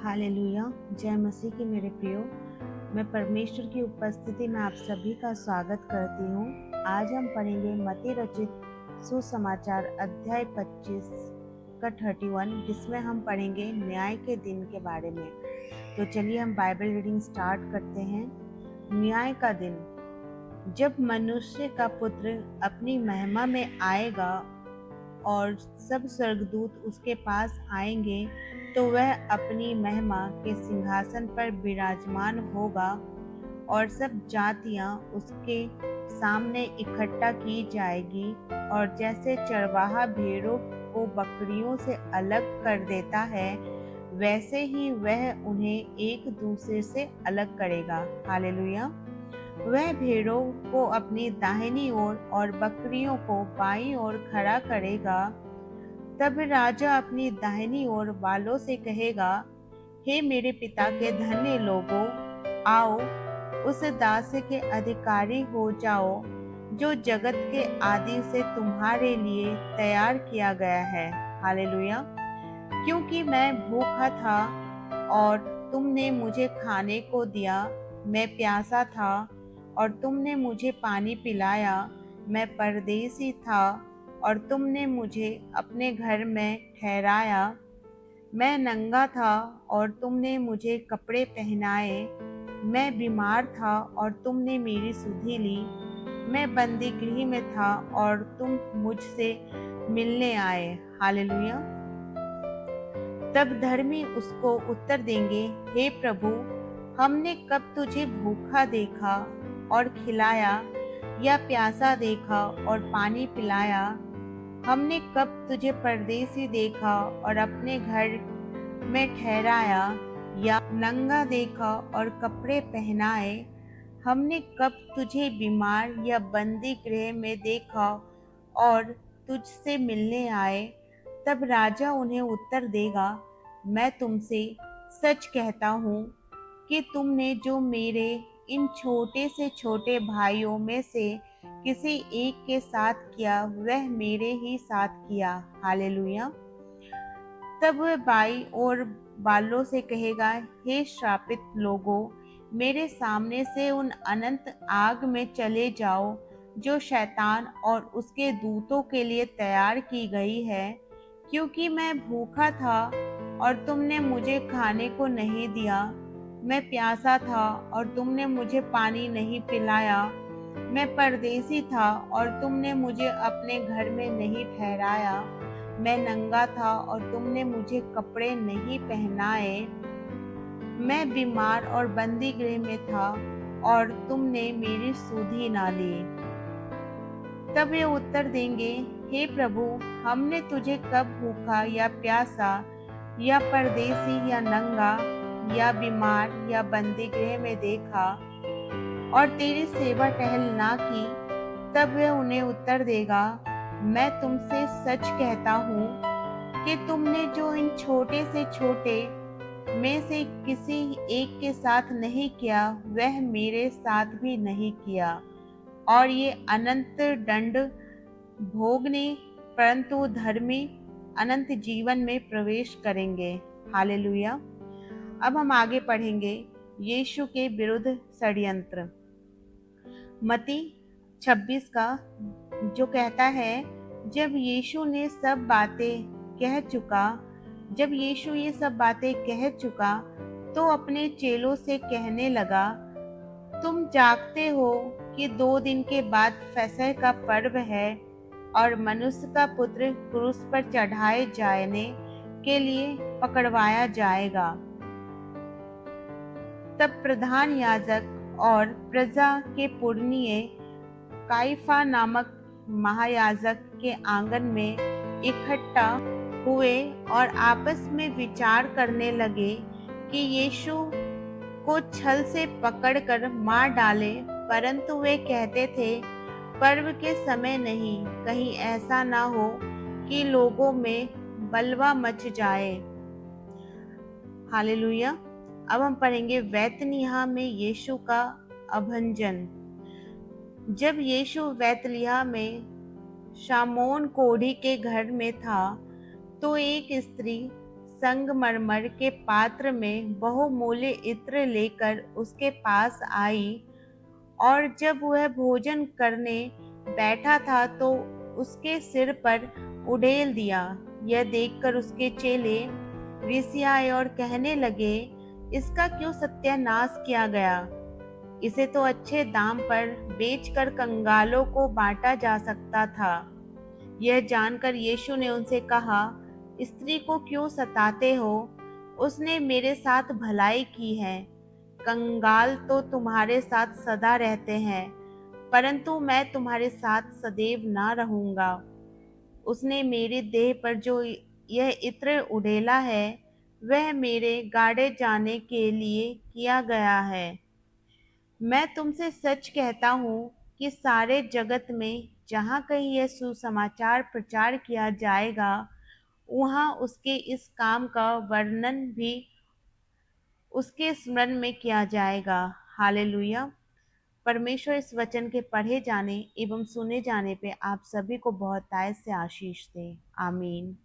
Hallelujah. जय मसीह की मेरे प्रियो। मैं परमेश्वर की उपस्थिति में आप सभी का स्वागत करती हूँ। आज हम पढ़ेंगे मत्ती रचित सुसमाचार अध्याय 25 का 31, जिसमें हम पढ़ेंगे न्याय के दिन के बारे में। तो चलिए हम बाइबल रीडिंग स्टार्ट करते हैं। न्याय का दिन, जब मनुष्य का पुत्र अपनी महिमा में आएगा और सब स्वर्गदूत उसके पास आएंगे, तो वह अपनी महिमा के सिंहासन पर विराजमान होगा और सब जातियां उसके सामने इकट्ठा की जाएगी। और जैसे चरवाहा भेड़ों को बकरियों से अलग कर देता है, वैसे ही वह उन्हें एक दूसरे से अलग करेगा। हालेलुया। वह भेड़ों को अपनी दाहिनी ओर और बकरियों को बाईं ओर खड़ा करेगा। तब राजा अपनी दाहिनी ओर वालों से कहेगा, हे मेरे पिता के धन्य लोगों, आओ उस दास के अधिकारी हो जाओ जो जगत के आदि से तुम्हारे लिए तैयार किया गया है। हालेलुया। क्योंकि मैं भूखा था और तुमने मुझे खाने को दिया, मैं प्यासा था और तुमने मुझे पानी पिलाया, मैं परदेसी था और तुमने मुझे अपने घर में ठहराया, मैं नंगा था और तुमने मुझे कपड़े पहनाए, मैं बीमार था और तुमने मेरी सुधि ली, मैं बंदी गृह में था और तुम मुझसे मिलने आए। हालेलुया। तब धर्मी उसको उत्तर देंगे, हे प्रभु, हमने कब तुझे भूखा देखा और खिलाया, या प्यासा देखा और पानी पिलाया? हमने कब तुझे परदेसी देखा और अपने घर में ठहराया, या नंगा देखा और कपड़े पहनाए? हमने कब तुझे बीमार या बंदी गृह में देखा और तुझसे मिलने आए? तब राजा उन्हें उत्तर देगा, मैं तुमसे सच कहता हूँ कि तुमने जो मेरे इन छोटे से छोटे भाइयों में से किसी एक के साथ किया, वह मेरे ही साथ किया। हालेलुया। तब वह बाई और बालों से कहेगा, हे श्रापित लोगों, मेरे सामने से उन अनंत आग में चले जाओ जो शैतान और उसके दूतों के लिए तैयार की गई है। क्योंकि मैं भूखा था और तुमने मुझे खाने को नहीं दिया, मैं प्यासा था और तुमने मुझे पानी नहीं पिलाया, मैं परदेसी था और तुमने मुझे अपने घर में नहीं ठहराया, मैं नंगा था और तुमने मुझे कपड़े नहीं पहनाए, मैं बीमार और बंदी गृह में था और तुमने मेरी सुधि ना ली। तब वे उत्तर देंगे, हे प्रभु, हमने तुझे कब भूखा या प्यासा या परदेसी या नंगा या बीमार या बंदी गृह में देखा और तेरी सेवा टहल ना की? तब वह उन्हें उत्तर देगा, मैं तुमसे सच कहता हूँ कि तुमने जो इन छोटे से छोटे में से किसी एक के साथ नहीं किया, वह मेरे साथ भी नहीं किया। और ये अनंत दंड भोगने, परंतु धर्मी अनंत जीवन में प्रवेश करेंगे। हालेलुया। अब हम आगे पढ़ेंगे यीशु के विरुद्ध षड्यंत्र। मत्ती 26 का, जो कहता है, जब यीशु ये सब बातें कह चुका तो अपने चेलों से कहने लगा, तुम जागते हो कि 2 दिन के बाद फसह का पर्व है और मनुष्य का पुत्र क्रूस पर चढ़ाए जाने के लिए पकड़वाया जाएगा। तब प्रधान याजक और प्रजा के पुरनिये काइफा नामक महायाजक के आंगन में इकट्ठा हुए और आपस में विचार करने लगे कि यीशु को छल से पकड़कर मार डाले, परंतु वे कहते थे, पर्व के समय नहीं, कहीं ऐसा ना हो कि लोगों में बलवा मच जाए। हालेलुया। अब हम पढ़ेंगे बैतनिय्याह में यीशु का अभंजन। जब यीशु बैतनिय्याह में शामोन कोढ़ी के घर में था, तो एक स्त्री संगमरमर के पात्र में बहुमूल्य इत्र लेकर उसके पास आई, और जब वह भोजन करने बैठा था तो उसके सिर पर उड़ेल दिया। यह देखकर उसके चेले ऋषियाए और कहने लगे, इसका क्यों सत्यानाश किया गया? इसे तो अच्छे दाम पर बेचकर कंगालों को बांटा जा सकता था। यह जानकर यीशु ने उनसे कहा, स्त्री को क्यों सताते हो? उसने मेरे साथ भलाई की है। कंगाल तो तुम्हारे साथ सदा रहते हैं, परंतु मैं तुम्हारे साथ सदैव ना रहूंगा। उसने मेरे देह पर जो यह इत्र उड़ेला है, वह मेरे गाड़े जाने के लिए किया गया है। मैं तुमसे सच कहता हूँ कि सारे जगत में जहाँ कहीं यह सुसमाचार प्रचार किया जाएगा, वहाँ उसके इस काम का वर्णन भी उसके स्मरण में किया जाएगा। हालेलुया। परमेश्वर इस वचन के पढ़े जाने एवं सुने जाने पे आप सभी को बहुतायत से आशीष दे। आमीन।